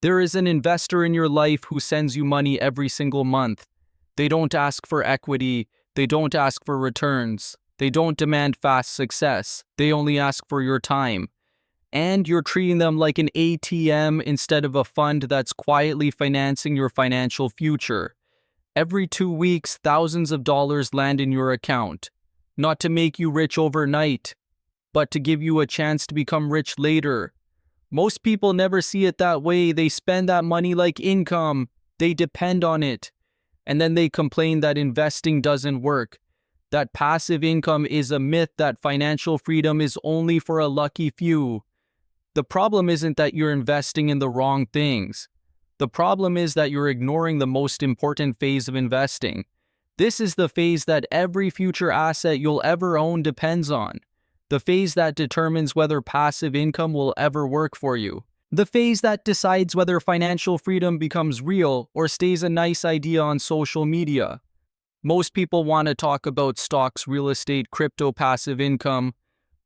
There is an investor in your life who sends you money every single month. They don't ask for equity. They don't ask for returns. They don't demand fast success. They only ask for your time. And you're treating them like an ATM instead of a fund that's quietly financing your financial future. Every 2 weeks, thousands of dollars land in your account. Not to make you rich overnight, but to give you a chance to become rich later. Most people never see it that way. They spend that money like income. They depend on it. And then they complain that investing doesn't work. That passive income is a myth, that financial freedom is only for a lucky few. The problem isn't that you're investing in the wrong things. The problem is that you're ignoring the most important phase of investing. This is the phase that every future asset you'll ever own depends on. The phase that determines whether passive income will ever work for you. The phase that decides whether financial freedom becomes real or stays a nice idea on social media. Most people want to talk about stocks, real estate, crypto, passive income,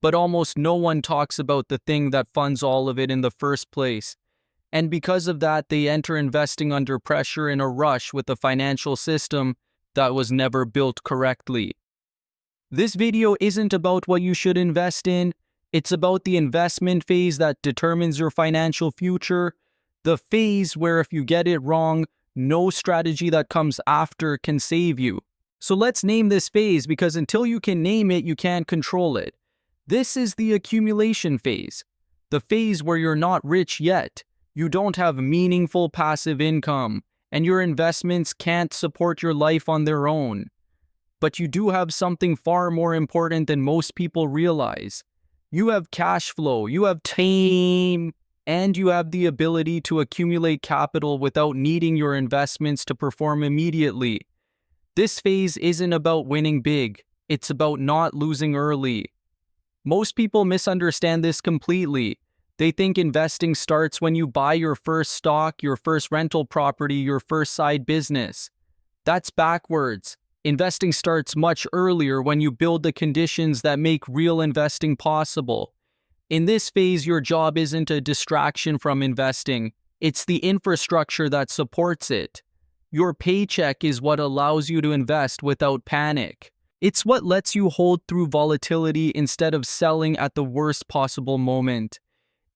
but almost no one talks about the thing that funds all of it in the first place. And because of that, they enter investing under pressure in a rush with a financial system that was never built correctly. This video isn't about what you should invest in. It's about the investment phase that determines your financial future. The phase where if you get it wrong, no strategy that comes after can save you. So let's name this phase, because until you can name it, you can't control it. This is the accumulation phase. The phase where you're not rich yet. You don't have meaningful passive income, and your investments can't support your life on their own. But you do have something far more important than most people realize. You have cash flow, you have time, and you have the ability to accumulate capital without needing your investments to perform immediately. This phase isn't about winning big, it's about not losing early. Most people misunderstand this completely. They think investing starts when you buy your first stock, your first rental property, your first side business. That's backwards. Investing starts much earlier, when you build the conditions that make real investing possible. In this phase, your job isn't a distraction from investing. It's the infrastructure that supports it. Your paycheck is what allows you to invest without panic. It's what lets you hold through volatility instead of selling at the worst possible moment.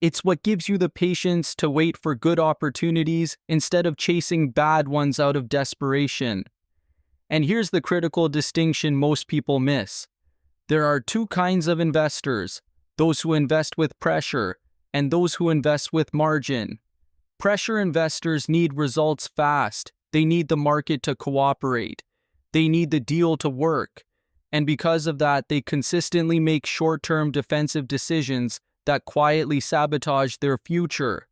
It's what gives you the patience to wait for good opportunities instead of chasing bad ones out of desperation. And here's the critical distinction most people miss. There are two kinds of investors: those who invest with pressure and those who invest with margin. Pressure investors need results fast. They need the market to cooperate. They need the deal to work. And because of that, they consistently make short-term defensive decisions that quietly sabotage their future.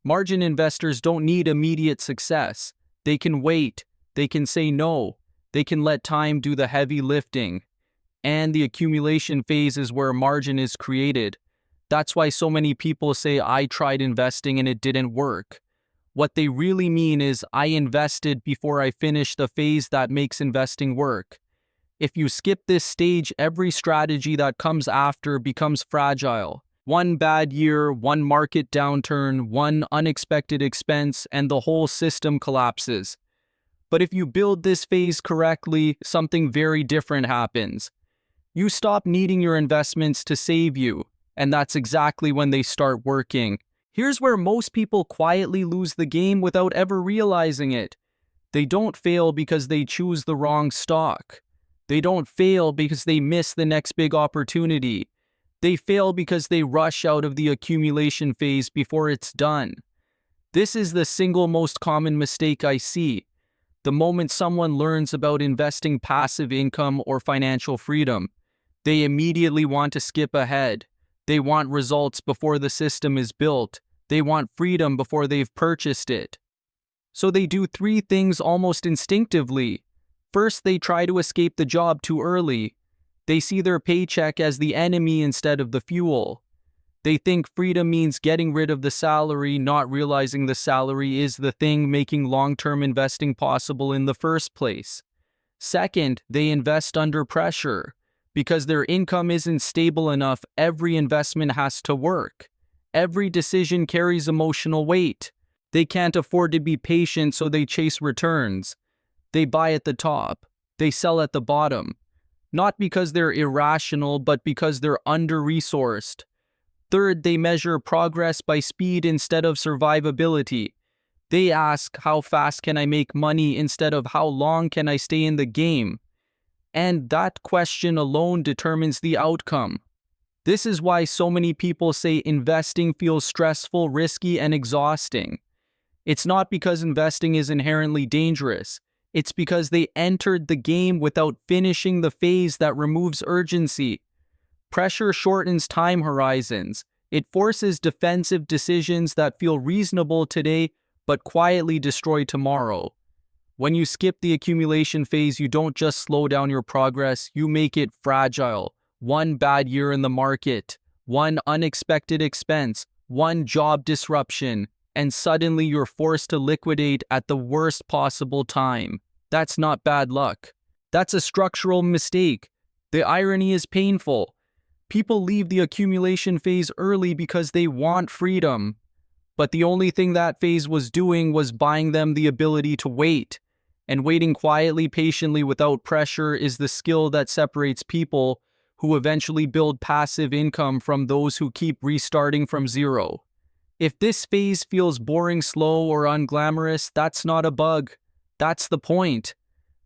Margin investors don't need immediate success. They can wait. They can say no. They can let time do the heavy lifting. And the accumulation phase is where margin is created. That's why so many people say, "I tried investing and it didn't work." What they really mean is, "I invested before I finished the phase that makes investing work." If you skip this stage, every strategy that comes after becomes fragile. One bad year, one market downturn, one unexpected expense, and the whole system collapses. But if you build this phase correctly, something very different happens. You stop needing your investments to save you, and that's exactly when they start working. Here's where most people quietly lose the game without ever realizing it. They don't fail because they choose the wrong stock. They don't fail because they miss the next big opportunity. They fail because they rush out of the accumulation phase before it's done. This is the single most common mistake I see. The moment someone learns about investing, passive income, or financial freedom, they immediately want to skip ahead. They want results before the system is built. They want freedom before they've purchased it. So they do three things almost instinctively. First, they try to escape the job too early. They see their paycheck as the enemy instead of the fuel. They think freedom means getting rid of the salary, not realizing the salary is the thing making long-term investing possible in the first place. Second, they invest under pressure. Because their income isn't stable enough, every investment has to work. Every decision carries emotional weight. They can't afford to be patient, so they chase returns. They buy at the top. They sell at the bottom. Not because they're irrational, but because they're under-resourced. Third, they measure progress by speed instead of survivability. They ask, how fast can I make money instead of how long can I stay in the game? And that question alone determines the outcome. This is why so many people say investing feels stressful, risky, and exhausting. It's not because investing is inherently dangerous. It's because they entered the game without finishing the phase that removes urgency. Pressure shortens time horizons. It forces defensive decisions that feel reasonable today but quietly destroy tomorrow. When you skip the accumulation phase, you don't just slow down your progress, you make it fragile. One bad year in the market, one unexpected expense, one job disruption, and suddenly you're forced to liquidate at the worst possible time. That's not bad luck. That's a structural mistake. The irony is painful. People leave the accumulation phase early because they want freedom. But the only thing that phase was doing was buying them the ability to wait. And waiting quietly, patiently, without pressure is the skill that separates people who eventually build passive income from those who keep restarting from zero. If this phase feels boring, slow, or unglamorous, that's not a bug. That's the point.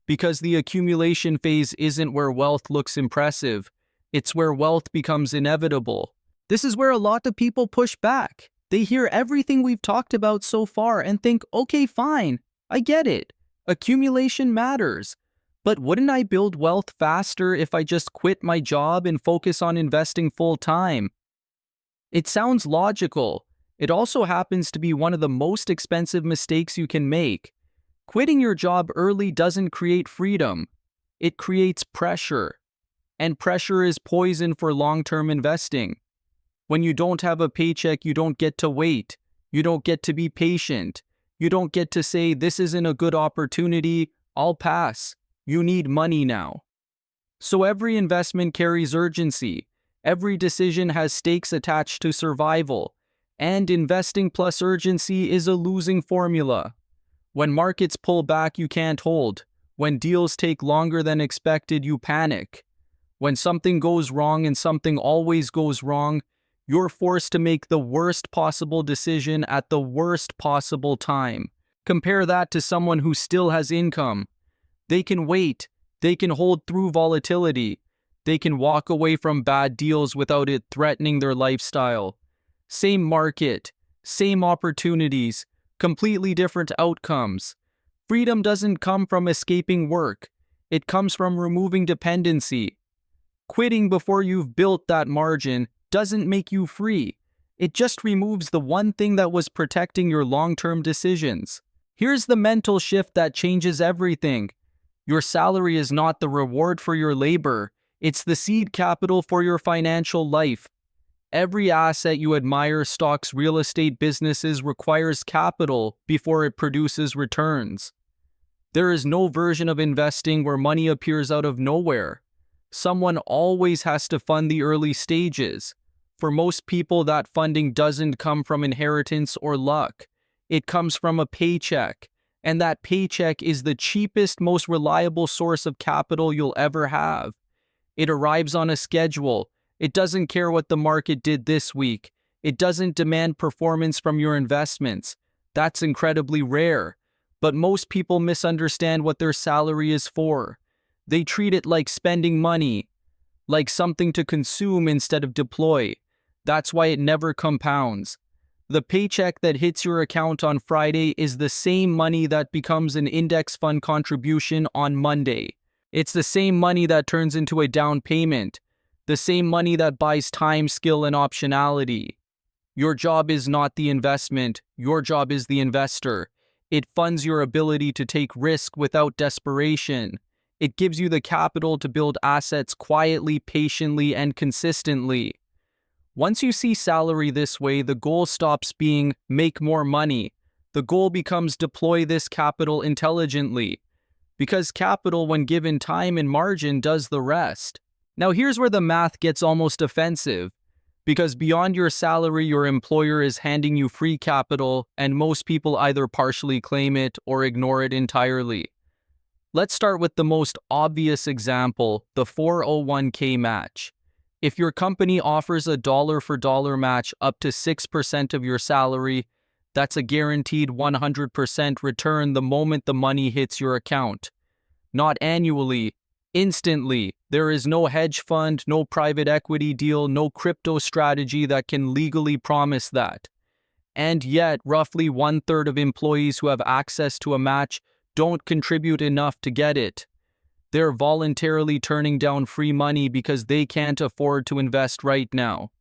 Because the accumulation phase isn't where wealth looks impressive. It's where wealth becomes inevitable. This is where a lot of people push back. They hear everything we've talked about so far and think, okay, fine, I get it. Accumulation matters. But wouldn't I build wealth faster if I just quit my job and focus on investing full time? It sounds logical. It also happens to be one of the most expensive mistakes you can make. Quitting your job early doesn't create freedom. It creates pressure. And pressure is poison for long-term investing. When you don't have a paycheck, you don't get to wait. You don't get to be patient. You don't get to say, this isn't a good opportunity, I'll pass. You need money now. So every investment carries urgency. Every decision has stakes attached to survival. And investing plus urgency is a losing formula. When markets pull back, you can't hold. When deals take longer than expected, you panic. When something goes wrong, and something always goes wrong, you're forced to make the worst possible decision at the worst possible time. Compare that to someone who still has income. They can wait. They can hold through volatility. They can walk away from bad deals without it threatening their lifestyle. Same market, same opportunities, completely different outcomes. Freedom doesn't come from escaping work. It comes from removing dependency. Quitting before you've built that margin doesn't make you free. It just removes the one thing that was protecting your long-term decisions. Here's the mental shift that changes everything. Your salary is not the reward for your labor. It's the seed capital for your financial life. Every asset you admire, stocks, real estate, businesses, requires capital before it produces returns. There is no version of investing where money appears out of nowhere. Someone always has to fund the early stages. For most people, that funding doesn't come from inheritance or luck. It comes from a paycheck. And that paycheck is the cheapest, most reliable source of capital you'll ever have. It arrives on a schedule. It doesn't care what the market did this week. It doesn't demand performance from your investments. That's incredibly rare. But most people misunderstand what their salary is for. They treat it like spending money, like something to consume instead of deploy. That's why it never compounds. The paycheck that hits your account on Friday is the same money that becomes an index fund contribution on Monday. It's the same money that turns into a down payment. The same money that buys time, skill, and optionality. Your job is not the investment. Your job is the investor. It funds your ability to take risk without desperation. It gives you the capital to build assets quietly, patiently, and consistently. Once you see salary this way, the goal stops being make more money. The goal becomes deploy this capital intelligently. Because capital, when given time and margin, does the rest. Now here's where the math gets almost offensive. Because beyond your salary, your employer is handing you free capital, and most people either partially claim it or ignore it entirely. Let's start with the most obvious example, the 401k match. If your company offers a dollar-for-dollar match up to 6% of your salary, that's a guaranteed 100% return the moment the money hits your account. Not annually, instantly. There is no hedge fund, no private equity deal, no crypto strategy that can legally promise that. And yet, roughly 1/3 of employees who have access to a match don't contribute enough to get it. They're voluntarily turning down free money because they can't afford to invest right now.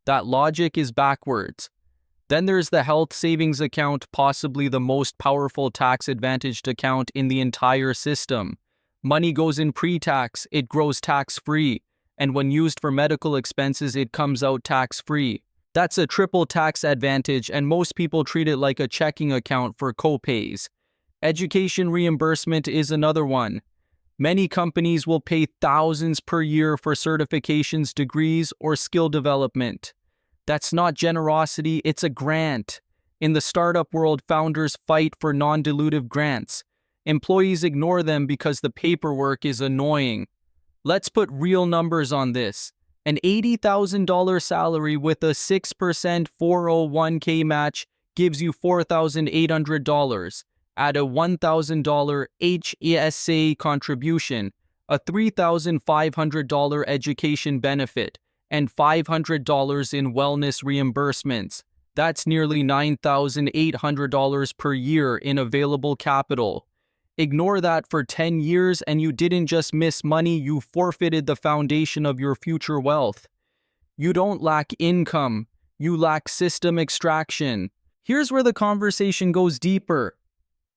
That logic is backwards. Then there's the health savings account, possibly the most powerful tax-advantaged account in the entire system. Money goes in pre-tax, it grows tax-free, and when used for medical expenses, it comes out tax-free. That's a triple tax advantage, and most people treat it like a checking account for co-pays. Education reimbursement is another one. Many companies will pay thousands per year for certifications, degrees, or skill development. That's not generosity, it's a grant. In the startup world, founders fight for non-dilutive grants. Employees ignore them because the paperwork is annoying. Let's put real numbers on this. An $80,000 salary with a 6% 401k match gives you $4,800. Add a $1,000 HESA contribution, a $3,500 education benefit, and $500 in wellness reimbursements. That's nearly $9,800 per year in available capital. Ignore that for 10 years and you didn't just miss money, you forfeited the foundation of your future wealth. You don't lack income, you lack system extraction. Here's where the conversation goes deeper.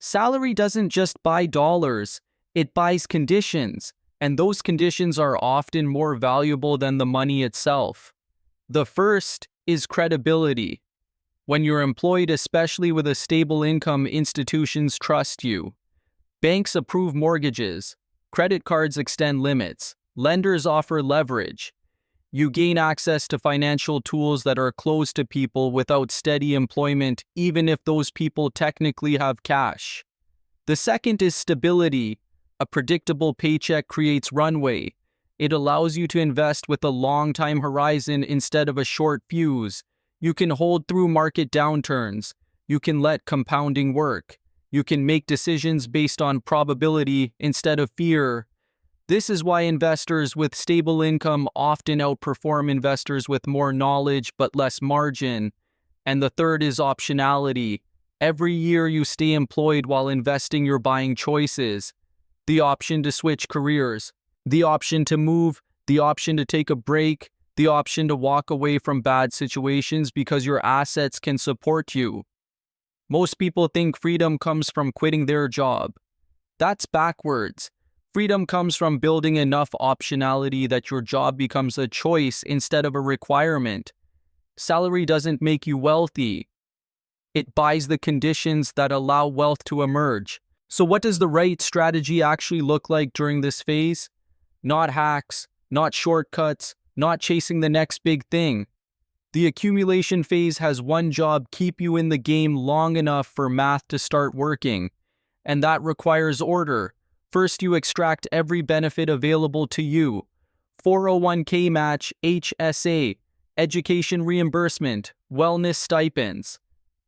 Salary doesn't just buy dollars, it buys conditions, and those conditions are often more valuable than the money itself. The first is credibility. When you're employed, especially with a stable income, institutions trust you. Banks approve mortgages, credit cards extend limits, lenders offer leverage. You gain access to financial tools that are closed to people without steady employment, even if those people technically have cash. The second is stability. A predictable paycheck creates runway. It allows you to invest with a long time horizon instead of a short fuse. You can hold through market downturns. You can let compounding work. You can make decisions based on probability instead of fear. This is why investors with stable income often outperform investors with more knowledge but less margin. And the third is optionality. Every year you stay employed while investing, you're buying choices. The option to switch careers, the option to move, the option to take a break, the option to walk away from bad situations because your assets can support you. Most people think freedom comes from quitting their job. That's backwards. Freedom comes from building enough optionality that your job becomes a choice instead of a requirement. Salary doesn't make you wealthy. It buys the conditions that allow wealth to emerge. So what does the right strategy actually look like during this phase? Not hacks, not shortcuts, not chasing the next big thing. The accumulation phase has one job: keep you in the game long enough for math to start working. And that requires order. First, you extract every benefit available to you. 401k match, HSA, education reimbursement, wellness stipends.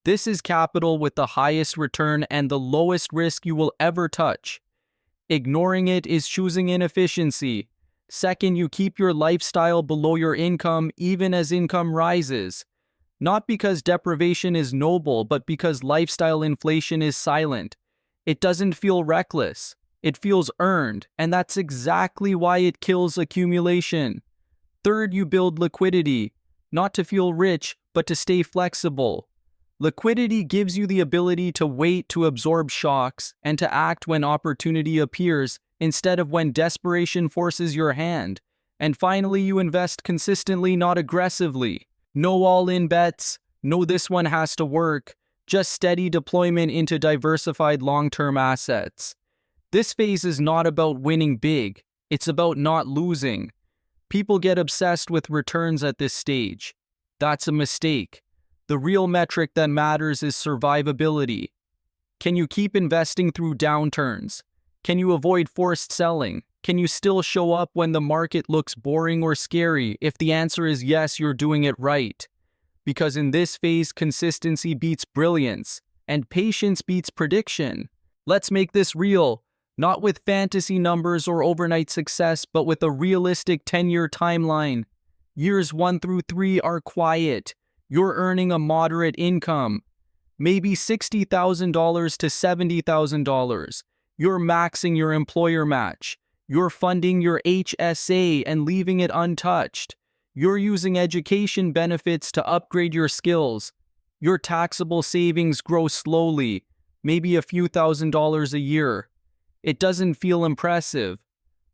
This is capital with the highest return and the lowest risk you will ever touch. Ignoring it is choosing inefficiency. Second, you keep your lifestyle below your income even as income rises. Not because deprivation is noble, but because lifestyle inflation is silent. It doesn't feel reckless. It feels earned, and that's exactly why it kills accumulation. Third, you build liquidity, not to feel rich, but to stay flexible. Liquidity gives you the ability to wait to absorb shocks and to act when opportunity appears instead of when desperation forces your hand. And finally, you invest consistently, not aggressively. No all-in bets, no this one has to work, just steady deployment into diversified long-term assets. This phase is not about winning big, it's about not losing. People get obsessed with returns at this stage. That's a mistake. The real metric that matters is survivability. Can you keep investing through downturns? Can you avoid forced selling? Can you still show up when the market looks boring or scary? If the answer is yes, you're doing it right. Because in this phase, consistency beats brilliance, and patience beats prediction. Let's make this real, not with fantasy numbers or overnight success, but with a realistic 10-year timeline. Years 1 through 3 are quiet. You're earning a moderate income, maybe $60,000 to $70,000. You're maxing your employer match. You're funding your HSA and leaving it untouched. You're using education benefits to upgrade your skills. Your taxable savings grow slowly, maybe a few $1,000s a year. It doesn't feel impressive,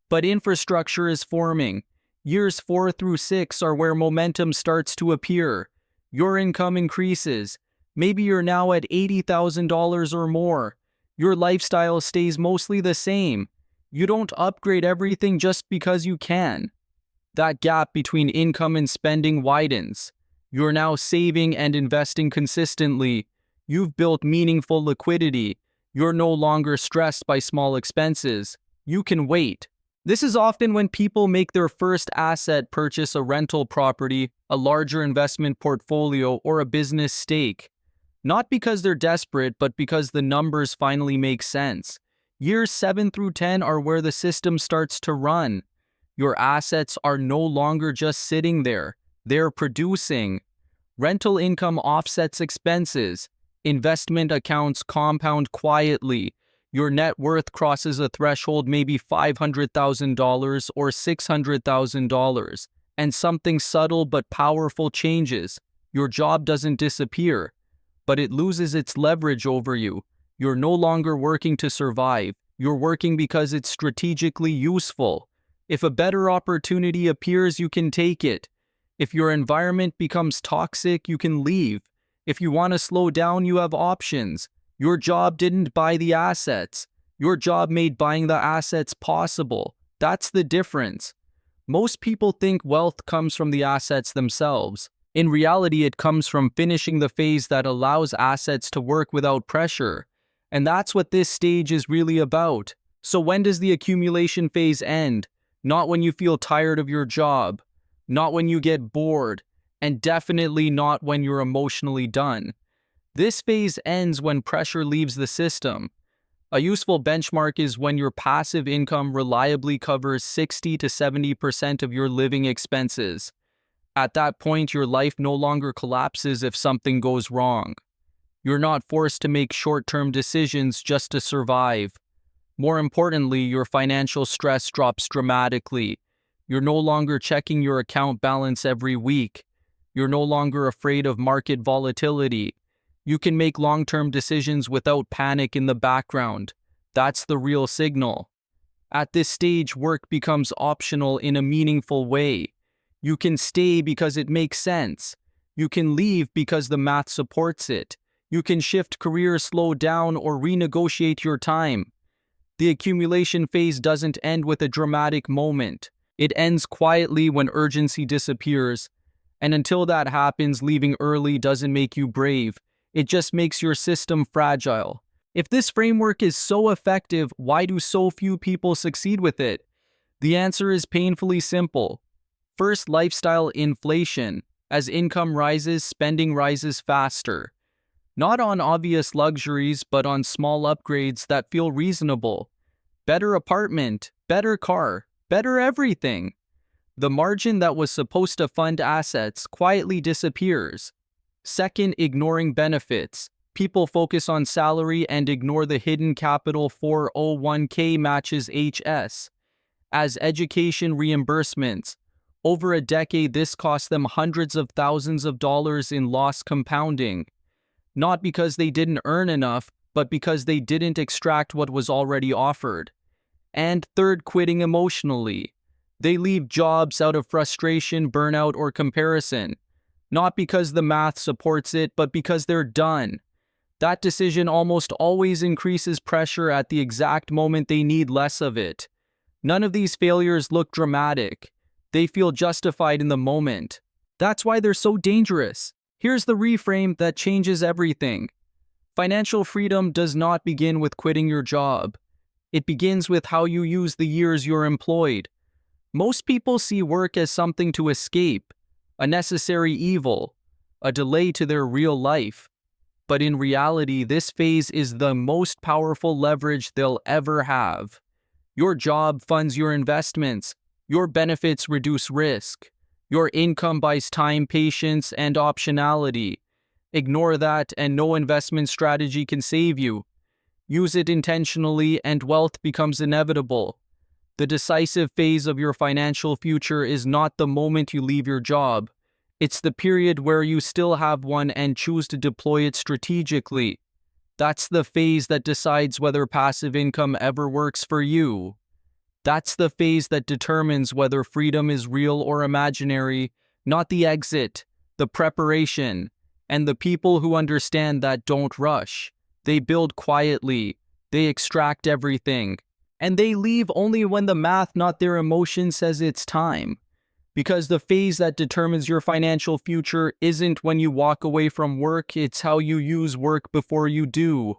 but infrastructure is forming. Years 4 through 6 are where momentum starts to appear. Your income increases. Maybe you're now at $80,000 or more. Your lifestyle stays mostly the same. You don't upgrade everything just because you can. That gap between income and spending widens. You're now saving and investing consistently. You've built meaningful liquidity. You're no longer stressed by small expenses. You can wait. This is often when people make their first asset purchase: a rental property, a larger investment portfolio, or a business stake. Not because they're desperate, but because the numbers finally make sense. Years 7 through 10 are where the system starts to run. Your assets are no longer just sitting there. They're producing. Rental income offsets expenses. Investment accounts compound quietly. Your net worth crosses a threshold, maybe $500,000 or $600,000. And something subtle but powerful changes. Your job doesn't disappear, but it loses its leverage over you. You're no longer working to survive. You're working because it's strategically useful. If a better opportunity appears, you can take it. If your environment becomes toxic, you can leave. If you want to slow down, you have options. Your job didn't buy the assets. Your job made buying the assets possible. That's the difference. Most people think wealth comes from the assets themselves. In reality, it comes from finishing the phase that allows assets to work without pressure. And that's what this stage is really about. So when does the accumulation phase end? Not when you feel tired of your job, not when you get bored, and definitely not when you're emotionally done. This phase ends when pressure leaves the system. A useful benchmark is when your passive income reliably covers 60 to 70% of your living expenses. At that point, your life no longer collapses if something goes wrong. You're not forced to make short-term decisions just to survive. More importantly, your financial stress drops dramatically. You're no longer checking your account balance every week. You're no longer afraid of market volatility. You can make long-term decisions without panic in the background. That's the real signal. At this stage, work becomes optional in a meaningful way. You can stay because it makes sense. You can leave because the math supports it. You can shift careers, slow down, or renegotiate your time. The accumulation phase doesn't end with a dramatic moment. It ends quietly when urgency disappears. And until that happens, leaving early doesn't make you brave. It just makes your system fragile. If this framework is so effective, why do so few people succeed with it? The answer is painfully simple. First, lifestyle inflation. As income rises, spending rises faster. Not on obvious luxuries, but on small upgrades that feel reasonable. Better apartment, better car, better everything. The margin that was supposed to fund assets quietly disappears. Second, ignoring benefits. People focus on salary and ignore the hidden capital. 401k matches HS. As education reimbursements. Over a decade, this cost them hundreds of thousands of dollars in lost compounding. Not because they didn't earn enough, but because they didn't extract what was already offered. And third, quitting emotionally. They leave jobs out of frustration, burnout, or comparison. Not because the math supports it, but because they're done. That decision almost always increases pressure at the exact moment they need less of it. None of these failures look dramatic. They feel justified in the moment. That's why they're so dangerous. Here's the reframe that changes everything. Financial freedom does not begin with quitting your job. It begins with how you use the years you're employed. Most people see work as something to escape, a necessary evil, a delay to their real life. But in reality, this phase is the most powerful leverage they'll ever have. Your job funds your investments. Your benefits reduce risk. Your income buys time, patience, and optionality. Ignore that, and no investment strategy can save you. Use it intentionally, and wealth becomes inevitable. The decisive phase of your financial future is not the moment you leave your job. It's the period where you still have one and choose to deploy it strategically. That's the phase that decides whether passive income ever works for you. That's the phase that determines whether freedom is real or imaginary, not the exit, the preparation. And the people who understand that don't rush. They build quietly. They extract everything. And they leave only when the math, not their emotion, says it's time. Because the phase that determines your financial future isn't when you walk away from work, it's how you use work before you do.